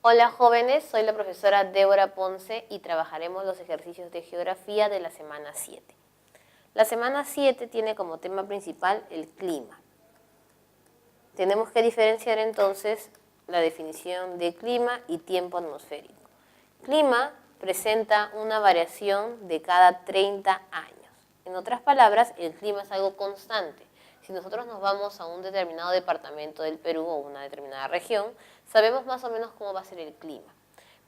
Hola jóvenes, soy la profesora Débora Ponce y trabajaremos los ejercicios de geografía de la semana 7. La semana 7 tiene como tema principal el clima. Tenemos que diferenciar entonces la definición de clima y tiempo atmosférico. Clima presenta una variación de cada 30 años. En otras palabras, el clima es algo constante. Si nosotros nos vamos a un determinado departamento del Perú o una determinada región, sabemos más o menos cómo va a ser el clima.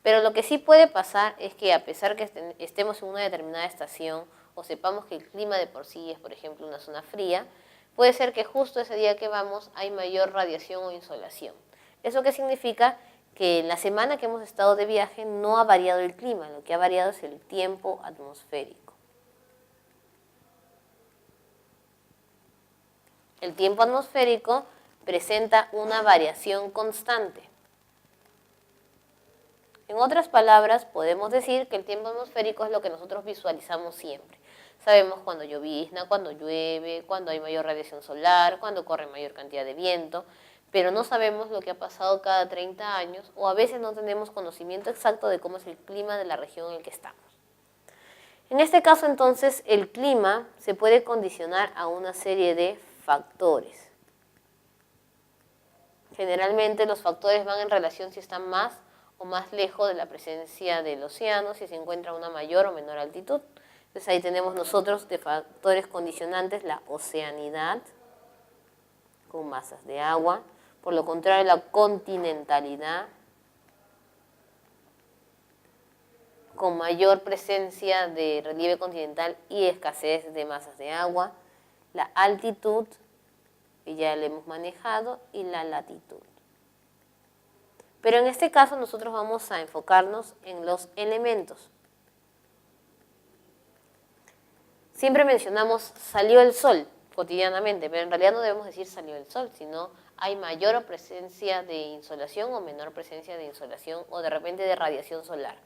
Pero lo que sí puede pasar es que a pesar que estemos en una determinada estación o sepamos que el clima de por sí es, por ejemplo, una zona fría, puede ser que justo ese día que vamos hay mayor radiación o insolación. ¿Eso qué significa? Que en la semana que hemos estado de viaje no ha variado el clima, lo que ha variado es el tiempo atmosférico. El tiempo atmosférico presenta una variación constante. En otras palabras, podemos decir que el tiempo atmosférico es lo que nosotros visualizamos siempre. Sabemos cuando llovizna, cuando llueve, cuando hay mayor radiación solar, cuando corre mayor cantidad de viento, pero no sabemos lo que ha pasado cada 30 años o a veces no tenemos conocimiento exacto de cómo es el clima de la región en el que estamos. En este caso, entonces, el clima se puede condicionar a una serie de factores. Generalmente los factores van en relación si están más o más lejos de la presencia del océano, si se encuentra a una mayor o menor altitud. Entonces ahí tenemos nosotros de factores condicionantes la oceanidad, con masas de agua. Por lo contrario, la continentalidad, con mayor presencia de relieve continental y escasez de masas de agua. La altitud, que ya le hemos manejado, y la latitud. Pero en este caso nosotros vamos a enfocarnos en los elementos. Siempre mencionamos salió el sol cotidianamente, pero en realidad no debemos decir salió el sol, sino hay mayor presencia de insolación o menor presencia de insolación o de repente de radiación solar.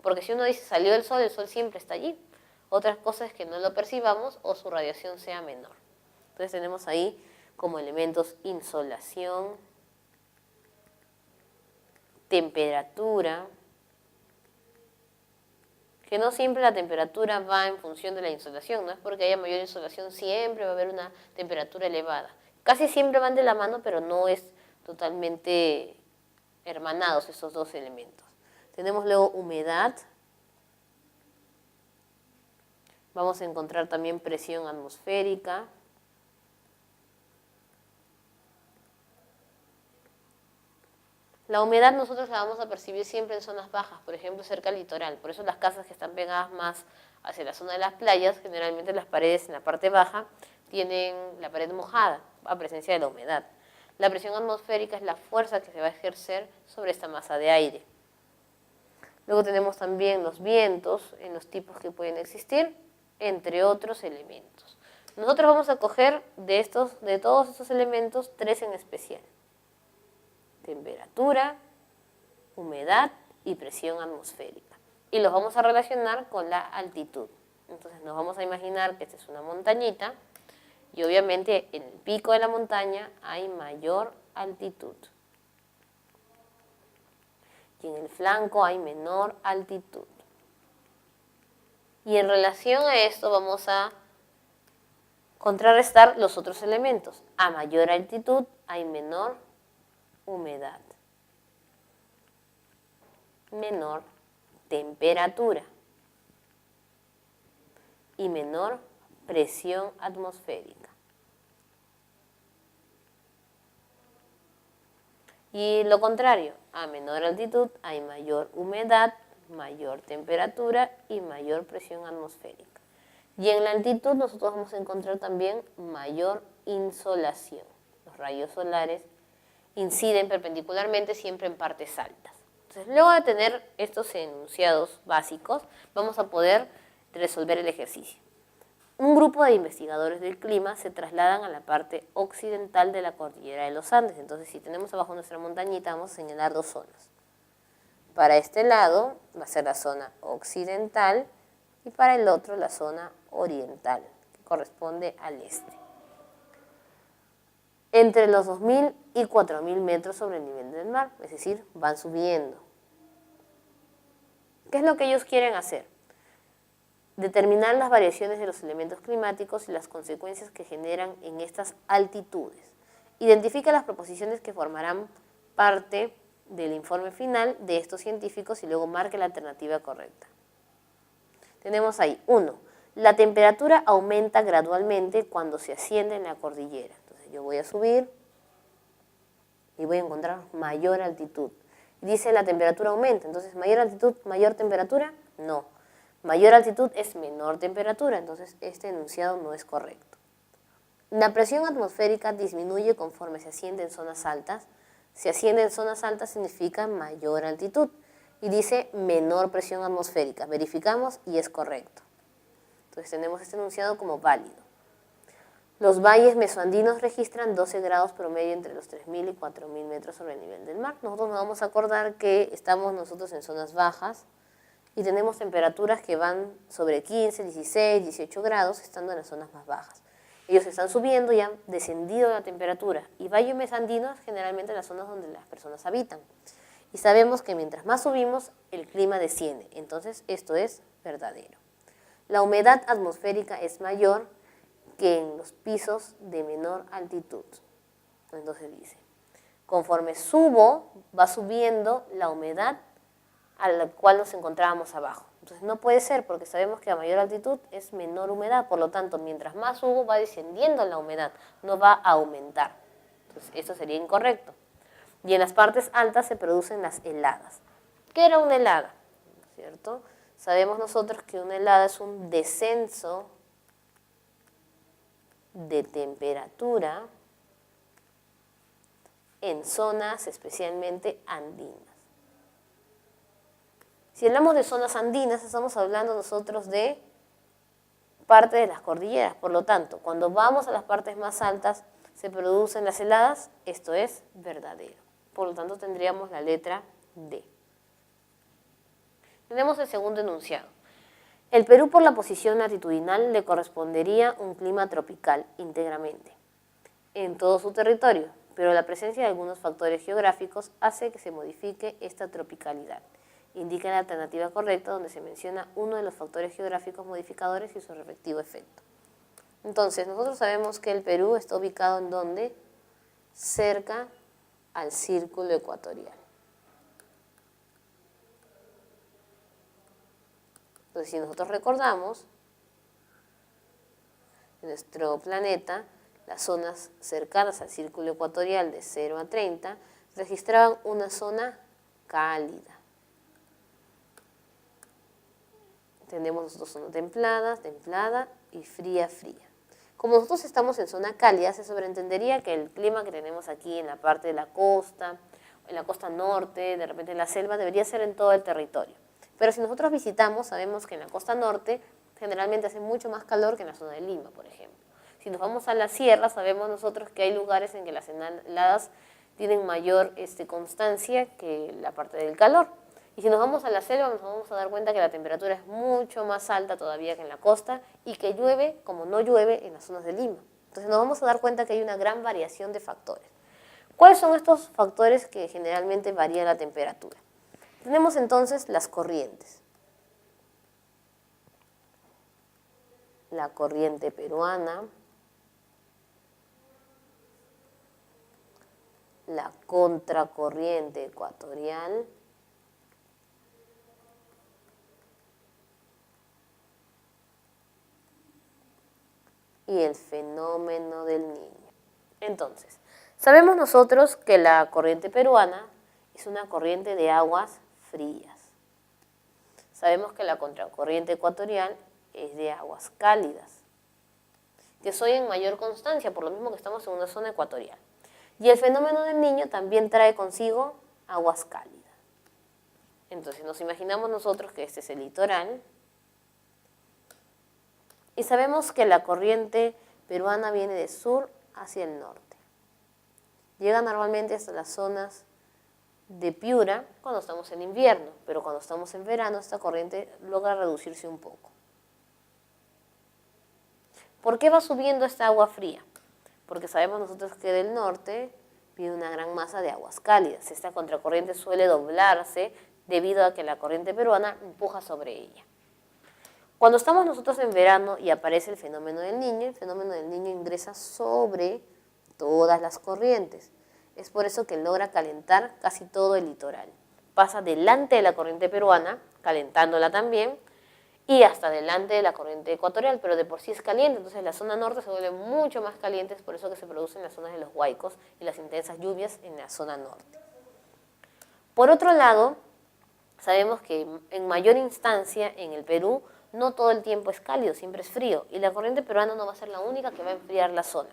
Porque si uno dice salió el sol siempre está allí. Otras cosas es que no lo percibamos o su radiación sea menor. Entonces tenemos ahí como elementos insolación, temperatura, que no siempre la temperatura va en función de la insolación, no es porque haya mayor insolación siempre va a haber una temperatura elevada. Casi siempre van de la mano, pero no es totalmente hermanados esos dos elementos. Tenemos luego humedad, vamos a encontrar también presión atmosférica, la humedad nosotros la vamos a percibir siempre en zonas bajas, por ejemplo cerca del litoral. Por eso las casas que están pegadas más hacia la zona de las playas, generalmente las paredes en la parte baja tienen la pared mojada a presencia de la humedad. La presión atmosférica es la fuerza que se va a ejercer sobre esta masa de aire. Luego tenemos también los vientos en los tipos que pueden existir, entre otros elementos. Nosotros vamos a coger de todos estos elementos 3 en especial: temperatura, humedad y presión atmosférica. Y los vamos a relacionar con la altitud. Entonces nos vamos a imaginar que esta es una montañita y obviamente en el pico de la montaña hay mayor altitud. Y en el flanco hay menor altitud. Y en relación a esto vamos a contrarrestar los otros elementos. A mayor altitud hay menor humedad, menor temperatura y menor presión atmosférica. Y lo contrario, a menor altitud hay mayor humedad, mayor temperatura y mayor presión atmosférica. Y en la altitud nosotros vamos a encontrar también mayor insolación. Los rayos solares inciden perpendicularmente siempre en partes altas. Entonces, luego de tener estos enunciados básicos, vamos a poder resolver el ejercicio. Un grupo de investigadores del clima se trasladan a la parte occidental de la cordillera de los Andes. Entonces, si tenemos abajo nuestra montañita, vamos a señalar 2 zonas. Para este lado va a ser la zona occidental y para el otro la zona oriental, que corresponde al este. Entre los 2.000 y 4.000 metros sobre el nivel del mar, es decir, van subiendo. ¿Qué es lo que ellos quieren hacer? Determinar las variaciones de los elementos climáticos y las consecuencias que generan en estas altitudes. Identifica las proposiciones que formarán parte del informe final de estos científicos y luego marque la alternativa correcta. Tenemos ahí, 1. La temperatura aumenta gradualmente cuando se asciende en la cordillera. Entonces yo voy a subir y voy a encontrar mayor altitud. Dice la temperatura aumenta, entonces mayor altitud, mayor temperatura, no. Mayor altitud es menor temperatura, entonces este enunciado no es correcto. La presión atmosférica disminuye conforme se asciende en zonas altas. Si asciende en zonas altas significa mayor altitud. Y dice menor presión atmosférica. Verificamos y es correcto. Entonces tenemos este enunciado como válido. Los valles mesoandinos registran 12 grados promedio entre los 3.000 y 4.000 metros sobre el nivel del mar. Nosotros nos vamos a acordar que estamos nosotros en zonas bajas y tenemos temperaturas que van sobre 15, 16, 18 grados estando en las zonas más bajas. Ellos están subiendo y han descendido la temperatura. Y valles mesoandinos generalmente en las zonas donde las personas habitan. Y sabemos que mientras más subimos, el clima desciende. Entonces esto es verdadero. La humedad atmosférica es mayor que en los pisos de menor altitud. Entonces dice, conforme subo, va subiendo la humedad a la cual nos encontrábamos abajo. Entonces no puede ser porque sabemos que a mayor altitud es menor humedad, por lo tanto, mientras más subo va descendiendo la humedad, no va a aumentar. Entonces esto sería incorrecto. Y en las partes altas se producen las heladas. ¿Qué era una helada? ¿Cierto? Sabemos nosotros que una helada es un descenso de temperatura en zonas especialmente andinas. Si hablamos de zonas andinas, estamos hablando nosotros de parte de las cordilleras. Por lo tanto, cuando vamos a las partes más altas, se producen las heladas. Esto es verdadero. Por lo tanto, tendríamos la letra D. Tenemos el segundo enunciado. El Perú, por la posición latitudinal, le correspondería un clima tropical íntegramente en todo su territorio, pero la presencia de algunos factores geográficos hace que se modifique esta tropicalidad. Indica la alternativa correcta donde se menciona uno de los factores geográficos modificadores y su respectivo efecto. Entonces, nosotros sabemos que el Perú está ubicado en donde, cerca al círculo ecuatorial. Entonces, si nosotros recordamos, en nuestro planeta, las zonas cercanas al círculo ecuatorial de 0 a 30 registraban una zona cálida. Tenemos nosotros zona templada, templada y fría, fría. Como nosotros estamos en zona cálida, se sobreentendería que el clima que tenemos aquí en la parte de la costa, en la costa norte, de repente en la selva, debería ser en todo el territorio. Pero si nosotros visitamos, sabemos que en la costa norte generalmente hace mucho más calor que en la zona de Lima, por ejemplo. Si nos vamos a la sierra, sabemos nosotros que hay lugares en que las heladas tienen mayor constancia que la parte del calor. Y si nos vamos a la selva, nos vamos a dar cuenta que la temperatura es mucho más alta todavía que en la costa y que llueve como no llueve en las zonas de Lima. Entonces nos vamos a dar cuenta que hay una gran variación de factores. ¿Cuáles son estos factores que generalmente varían la temperatura? Tenemos entonces las corrientes. La corriente peruana, la contracorriente ecuatorial y el fenómeno del Niño. Entonces, sabemos nosotros que la corriente peruana es una corriente de aguas frías. Sabemos que la contracorriente ecuatorial es de aguas cálidas, que son en mayor constancia, por lo mismo que estamos en una zona ecuatorial. Y el fenómeno del Niño también trae consigo aguas cálidas. Entonces nos imaginamos nosotros que este es el litoral y sabemos que la corriente peruana viene de sur hacia el norte. Llega normalmente hasta las zonas de Piura cuando estamos en invierno, pero cuando estamos en verano esta corriente logra reducirse un poco. ¿Por qué va subiendo esta agua fría? Porque sabemos nosotros que del norte viene una gran masa de aguas cálidas. Esta contracorriente suele doblarse debido a que la corriente peruana empuja sobre ella. Cuando estamos nosotros en verano y aparece el fenómeno del Niño ingresa sobre todas las corrientes. Es por eso que logra calentar casi todo el litoral. Pasa delante de la corriente peruana, calentándola también, y hasta delante de la corriente ecuatorial, pero de por sí es caliente, entonces la zona norte se vuelve mucho más caliente, es por eso que se producen las zonas de los huaicos y las intensas lluvias en la zona norte. Por otro lado, sabemos que en mayor instancia en el Perú no todo el tiempo es cálido, siempre es frío, y la corriente peruana no va a ser la única que va a enfriar la zona.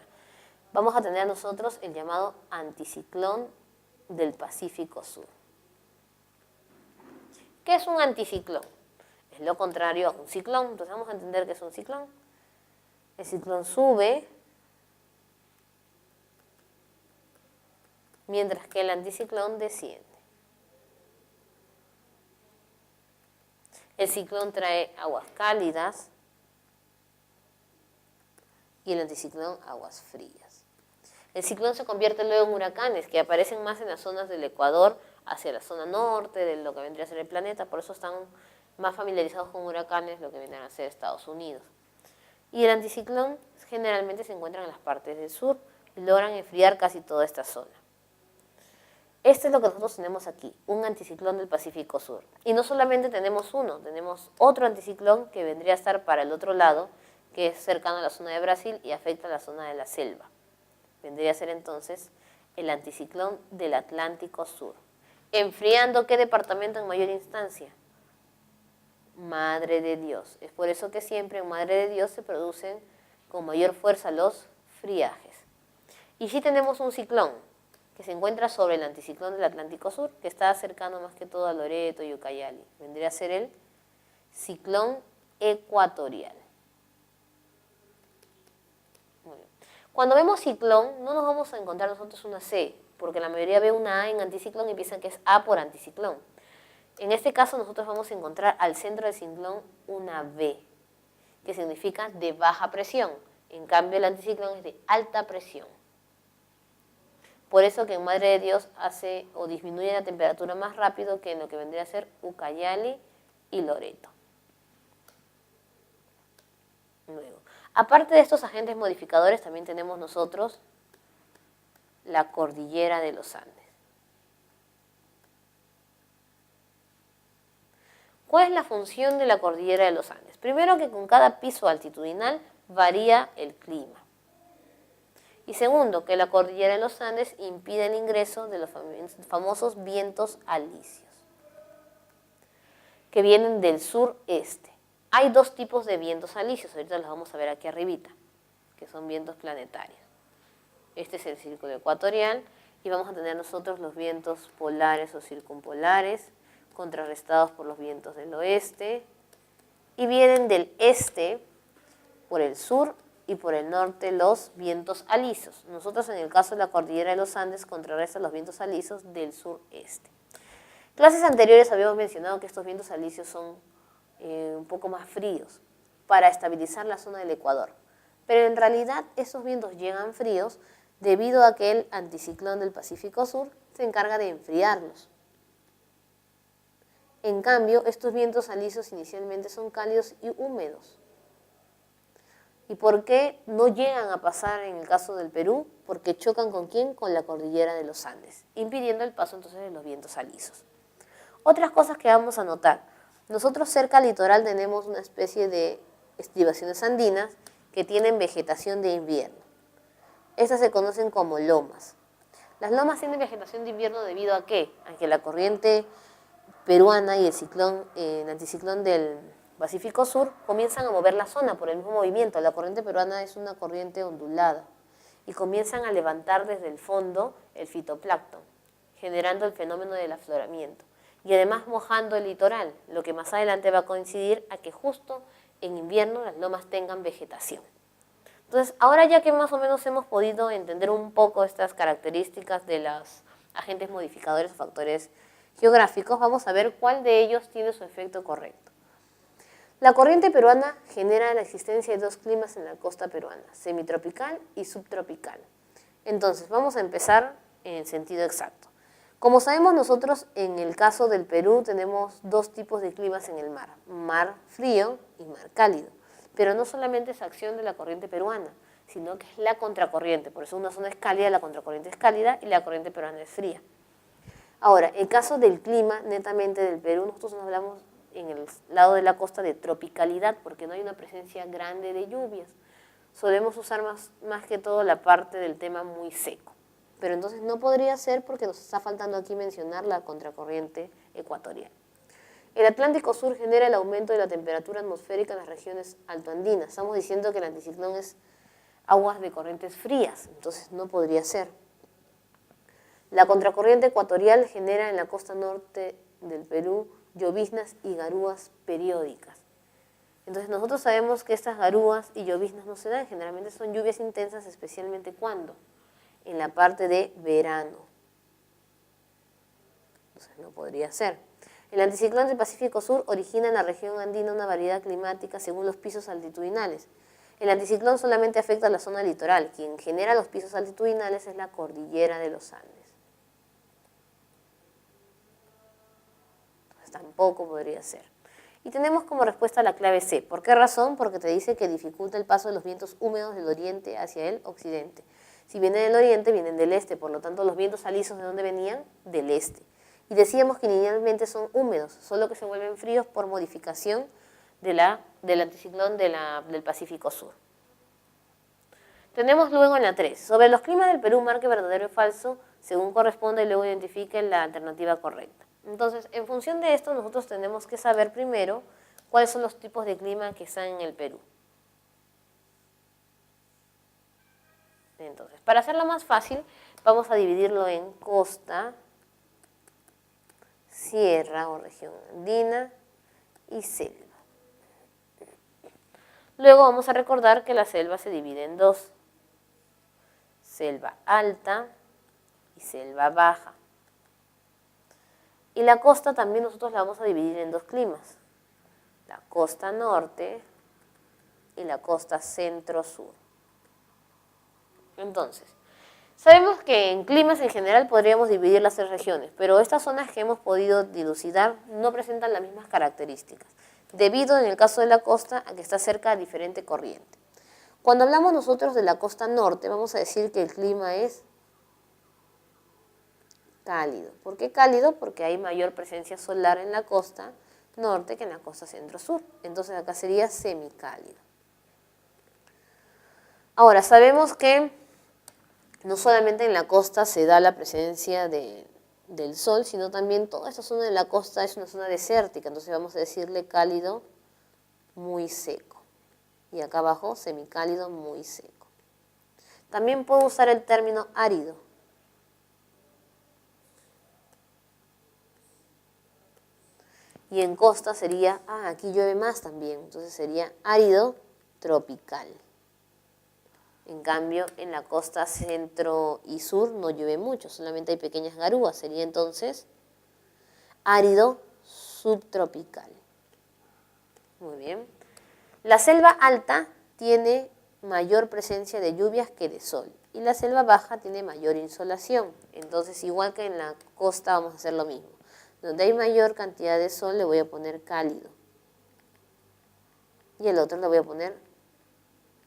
Vamos a tener nosotros el llamado anticiclón del Pacífico Sur. ¿Qué es un anticiclón? Es lo contrario a un ciclón, entonces vamos a entender qué es un ciclón. El ciclón sube, mientras que el anticiclón desciende. El ciclón trae aguas cálidas y el anticiclón aguas frías. El ciclón se convierte luego en huracanes que aparecen más en las zonas del Ecuador hacia la zona norte de lo que vendría a ser el planeta, por eso están más familiarizados con huracanes lo que vienen a ser Estados Unidos. Y el anticiclón generalmente se encuentran en las partes del sur y logran enfriar casi toda esta zona. Este es lo que nosotros tenemos aquí, un anticiclón del Pacífico Sur. Y no solamente tenemos uno, tenemos otro anticiclón que vendría a estar para el otro lado, que es cercano a la zona de Brasil y afecta a la zona de la selva. Vendría a ser entonces el anticiclón del Atlántico Sur. ¿Enfriando qué departamento en mayor instancia? Madre de Dios. Es por eso que siempre en Madre de Dios se producen con mayor fuerza los friajes. Y sí tenemos un ciclón que se encuentra sobre el anticiclón del Atlántico Sur, que está cercano más que todo a Loreto y Ucayali. Vendría a ser el ciclón ecuatorial. Muy bien. Cuando vemos ciclón, no nos vamos a encontrar nosotros una C, porque la mayoría ve una A en anticiclón y piensan que es A por anticiclón. En este caso nosotros vamos a encontrar al centro del ciclón una B, que significa de baja presión. En cambio el anticiclón es de alta presión. Por eso que en Madre de Dios hace o disminuye la temperatura más rápido que en lo que vendría a ser Ucayali y Loreto. Luego, aparte de estos agentes modificadores, también tenemos nosotros la cordillera de los Andes. ¿Cuál es la función de la cordillera de los Andes? Primero, que con cada piso altitudinal varía el clima. Y segundo, que la cordillera de los Andes impide el ingreso de los famosos vientos alisios, que vienen del sureste. Hay dos tipos de vientos alisios, ahorita los vamos a ver aquí arribita, que son vientos planetarios. Este es el círculo ecuatorial y vamos a tener nosotros los vientos polares o circumpolares, contrarrestados por los vientos del oeste, y vienen del este por el sur y por el norte los vientos alisios. Nosotros en el caso de la cordillera de los Andes contrarrestan los vientos alisios del sureste. Clases anteriores habíamos mencionado que estos vientos alisios son un poco más fríos para estabilizar la zona del Ecuador, pero en realidad esos vientos llegan fríos debido a que el anticiclón del Pacífico Sur se encarga de enfriarlos. En cambio, estos vientos alisios inicialmente son cálidos y húmedos. ¿Y por qué no llegan a pasar en el caso del Perú? Porque chocan ¿con quién? Con la cordillera de los Andes, impidiendo el paso entonces de los vientos alisios. Otras cosas que vamos a notar. Nosotros cerca al litoral tenemos una especie de estribaciones andinas que tienen vegetación de invierno. Estas se conocen como lomas. Las lomas tienen vegetación de invierno debido a ¿qué? A que la corriente peruana y el anticiclón del Pacífico Sur comienzan a mover la zona por el mismo movimiento. La corriente peruana es una corriente ondulada y comienzan a levantar desde el fondo el fitoplancton, generando el fenómeno del afloramiento y además mojando el litoral, lo que más adelante va a coincidir a que justo en invierno las lomas tengan vegetación. Entonces, ahora ya que más o menos hemos podido entender un poco estas características de los agentes modificadores o factores geográficos, vamos a ver cuál de ellos tiene su efecto correcto. La corriente peruana genera la existencia de dos climas en la costa peruana, semitropical y subtropical. Entonces, vamos a empezar en sentido exacto. Como sabemos nosotros, en el caso del Perú tenemos dos tipos de climas en el mar frío y mar cálido. Pero no solamente es acción de la corriente peruana, sino que es la contracorriente. Por eso una zona es cálida, la contracorriente es cálida y la corriente peruana es fría. Ahora, el caso del clima netamente del Perú, nosotros nos hablamos en el lado de la costa de tropicalidad, porque no hay una presencia grande de lluvias. Solemos usar más que todo la parte del tema muy seco. Pero entonces no podría ser porque nos está faltando aquí mencionar la contracorriente ecuatorial. El Atlántico Sur genera el aumento de la temperatura atmosférica en las regiones altoandinas. Estamos diciendo que el anticiclón es aguas de corrientes frías, entonces no podría ser. La contracorriente ecuatorial genera en la costa norte del Perú lloviznas y garúas periódicas. Entonces nosotros sabemos que estas garúas y lloviznas no se dan, generalmente son lluvias intensas, especialmente ¿cuándo? En la parte de verano. Entonces no podría ser. El anticiclón del Pacífico Sur origina en la región andina una variedad climática según los pisos altitudinales. El anticiclón solamente afecta a la zona litoral. Quien genera los pisos altitudinales es la cordillera de los Andes. Entonces tampoco podría ser. Y tenemos como respuesta la clave C. ¿Por qué razón? Porque te dice que dificulta el paso de los vientos húmedos del oriente hacia el occidente. Si vienen del oriente, vienen del este, por lo tanto los vientos alisos ¿de dónde venían? Del este. Y decíamos que inicialmente son húmedos, solo que se vuelven fríos por modificación del anticiclón del Pacífico Sur. Tenemos luego en la 3, sobre los climas del Perú, marque verdadero o falso, según corresponda y luego identifiquen la alternativa correcta. Entonces, en función de esto, nosotros tenemos que saber primero cuáles son los tipos de clima que están en el Perú. Entonces, para hacerlo más fácil, vamos a dividirlo en costa, sierra o región andina y selva. Luego vamos a recordar que la selva se divide en dos, selva alta y selva baja. Y la costa también nosotros la vamos a dividir en dos climas, la costa norte y la costa centro-sur. Entonces, sabemos que en climas en general podríamos dividir las tres regiones, pero estas zonas que hemos podido dilucidar no presentan las mismas características, debido en el caso de la costa a que está cerca de diferente corriente. Cuando hablamos nosotros de la costa norte, vamos a decir que el clima es cálido. ¿Por qué cálido? Porque hay mayor presencia solar en la costa norte que en la costa centro-sur. Entonces acá sería semicálido. Ahora, sabemos que no solamente en la costa se da la presencia del sol, sino también toda esta zona de la costa es una zona desértica. Entonces vamos a decirle cálido muy seco. Y acá abajo semicálido muy seco. También puedo usar el término árido. Y en costa sería, aquí llueve más también, entonces sería árido tropical. En cambio, en la costa centro y sur no llueve mucho, solamente hay pequeñas garúas, sería entonces árido subtropical. Muy bien. La selva alta tiene mayor presencia de lluvias que de sol y la selva baja tiene mayor insolación. Entonces, igual que en la costa vamos a hacer lo mismo. Donde hay mayor cantidad de sol le voy a poner cálido. Y el otro le voy a poner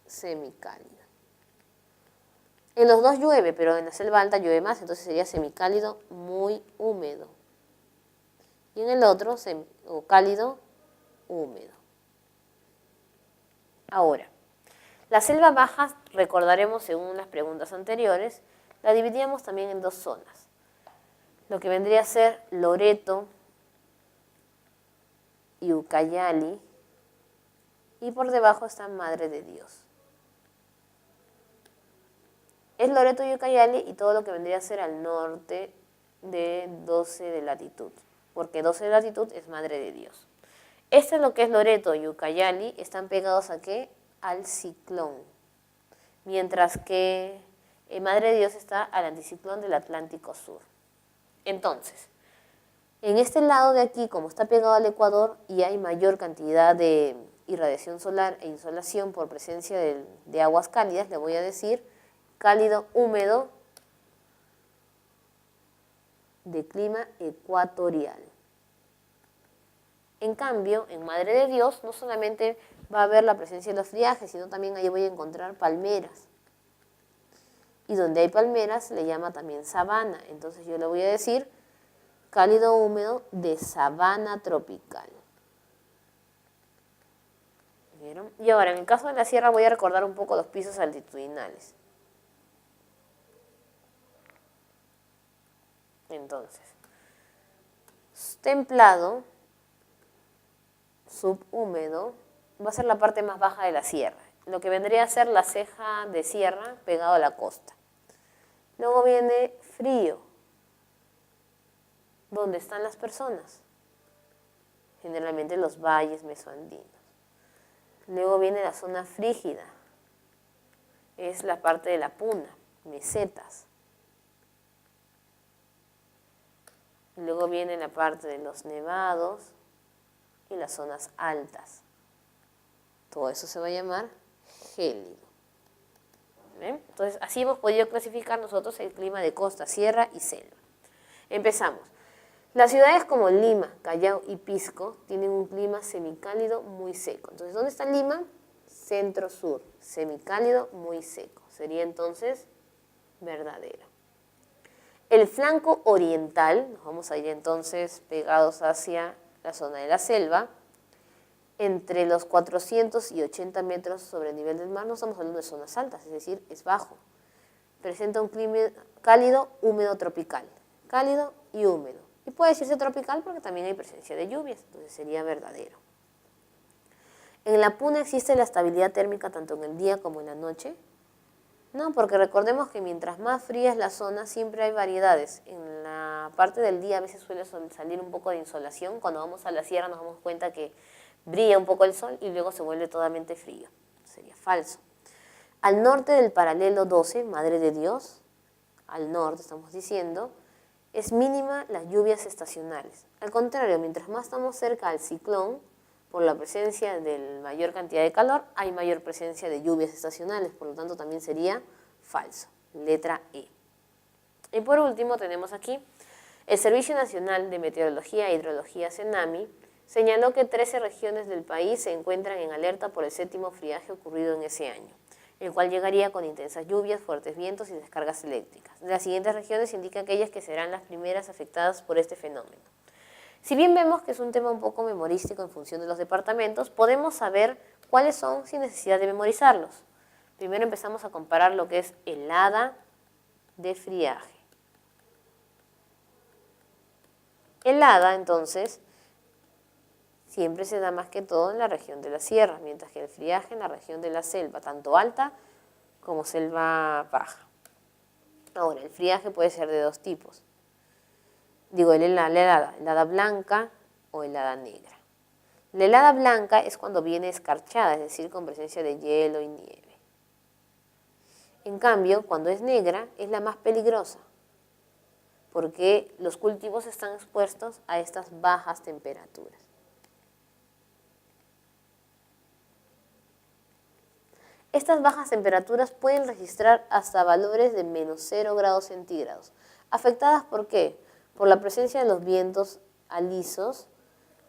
semicálido. En los dos llueve, pero en la selva alta llueve más, entonces sería semicálido muy húmedo. Y en el otro, cálido húmedo. Ahora, la selva baja, recordaremos según las preguntas anteriores, la dividíamos también en dos zonas. Lo que vendría a ser Loreto y Ucayali, y por debajo está Madre de Dios. Es Loreto y Ucayali y todo lo que vendría a ser al norte de 12 de latitud, porque 12 de latitud es Madre de Dios. Este es lo que es Loreto y Ucayali, están pegados ¿a qué? Al ciclón, mientras que Madre de Dios está al anticiclón del Atlántico Sur. Entonces, en este lado de aquí, como está pegado al Ecuador y hay mayor cantidad de irradiación solar e insolación por presencia de aguas cálidas, le voy a decir cálido húmedo de clima ecuatorial. En cambio, en Madre de Dios no solamente va a haber la presencia de los friajes, sino también ahí voy a encontrar palmeras. Y donde hay palmeras le llama también sabana. Entonces yo le voy a decir cálido húmedo de sabana tropical. ¿Vieron? Y ahora, en el caso de la sierra voy a recordar un poco los pisos altitudinales. Entonces, templado, subhúmedo, va a ser la parte más baja de la sierra, lo que vendría a ser la ceja de sierra pegado a la costa. Luego viene frío, donde están las personas, generalmente los valles mesoandinos. Luego viene la zona frígida, es la parte de la puna, mesetas. Luego viene la parte de los nevados y las zonas altas. Todo eso se va a llamar gélido. ¿Ven? Entonces, así hemos podido clasificar nosotros el clima de costa, sierra y selva. Empezamos. Las ciudades como Lima, Callao y Pisco tienen un clima semicálido muy seco. Entonces, ¿dónde está Lima? Centro-sur, semicálido muy seco. Sería entonces verdadero. El flanco oriental, nos vamos a ir entonces pegados hacia la zona de la selva, entre los 400 y 80 metros sobre el nivel del mar, no estamos hablando de zonas altas, es decir, es bajo. Presenta un clima cálido, húmedo, tropical. Cálido y húmedo. Y puede decirse tropical porque también hay presencia de lluvias, entonces sería verdadero. En la puna existe la estabilidad térmica tanto en el día como en la noche. No, porque recordemos que mientras más fría es la zona, siempre hay variedades. En la parte del día a veces suele salir un poco de insolación. Cuando vamos a la sierra nos damos cuenta que brilla un poco el sol y luego se vuelve totalmente frío. Sería falso. Al norte del paralelo 12, Madre de Dios, al norte estamos diciendo, es mínima las lluvias estacionales. Al contrario, mientras más estamos cerca al ciclón, por la presencia de mayor cantidad de calor, hay mayor presencia de lluvias estacionales, por lo tanto también sería falso. Letra E. Y por último tenemos aquí, el Servicio Nacional de Meteorología e Hidrología, CENAMI, señaló que 13 regiones del país se encuentran en alerta por el séptimo friaje ocurrido en ese año, el cual llegaría con intensas lluvias, fuertes vientos y descargas eléctricas. Las siguientes regiones indican aquellas que serán las primeras afectadas por este fenómeno. Si bien vemos que es un tema un poco memorístico en función de los departamentos, podemos saber cuáles son sin necesidad de memorizarlos. Primero empezamos a comparar lo que es helada de friaje. Helada, entonces, siempre se da más que todo en la región de la sierra, mientras que el friaje en la región de la selva, tanto alta como selva baja. Ahora, el friaje puede ser de dos tipos. Digo, la helada blanca o helada negra. La helada blanca es cuando viene escarchada, es decir, con presencia de hielo y nieve. En cambio, cuando es negra, es la más peligrosa, porque los cultivos están expuestos a estas bajas temperaturas. Estas bajas temperaturas pueden registrar hasta valores de menos 0 grados centígrados. ¿Afectadas por qué? Por la presencia de los vientos alisos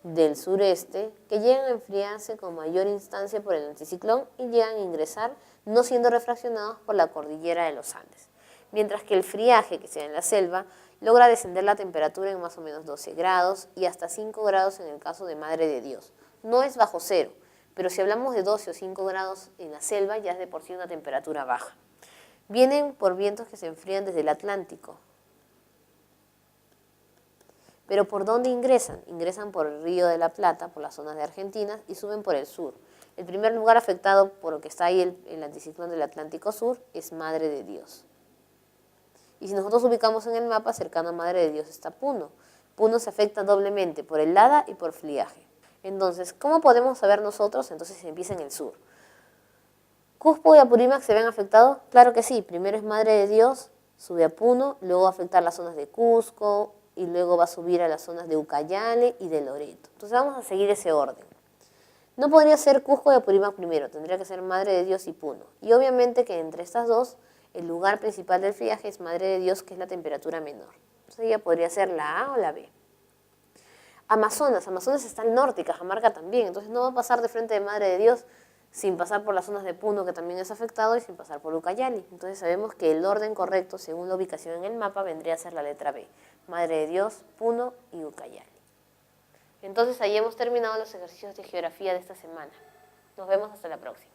del sureste que llegan a enfriarse con mayor instancia por el anticiclón y llegan a ingresar no siendo refraccionados por la cordillera de los Andes. Mientras que el friaje que se da en la selva logra descender la temperatura en más o menos 12 grados y hasta 5 grados en el caso de Madre de Dios. No es bajo cero, pero si hablamos de 12 o 5 grados en la selva ya es de por sí una temperatura baja. Vienen por vientos que se enfrían desde el Atlántico. ¿Pero por dónde ingresan? Ingresan por el Río de la Plata, por las zonas de Argentina, y suben por el sur. El primer lugar afectado por lo que está ahí el anticiclón del Atlántico Sur es Madre de Dios. Y si nosotros ubicamos en el mapa, cercano a Madre de Dios está Puno. Puno se afecta doblemente por helada y por friaje. Entonces, ¿cómo podemos saber nosotros? Entonces se empieza en el sur. ¿Cusco y Apurímac se ven afectados? Claro que sí. Primero es Madre de Dios, sube a Puno, luego va a afectar las zonas de Cusco, y luego va a subir a las zonas de Ucayale y de Loreto. Entonces vamos a seguir ese orden. No podría ser Cusco y Apurímac primero, tendría que ser Madre de Dios y Puno. Y obviamente que entre estas dos, el lugar principal del friaje es Madre de Dios, que es la temperatura menor. Entonces ella podría ser la A o la B. Amazonas está al norte y Cajamarca también, entonces no va a pasar de frente de Madre de Dios sin pasar por las zonas de Puno, que también es afectado, y sin pasar por Ucayali. Entonces sabemos que el orden correcto, según la ubicación en el mapa, vendría a ser la letra B. Madre de Dios, Puno y Ucayali. Entonces ahí hemos terminado los ejercicios de geografía de esta semana. Nos vemos hasta la próxima.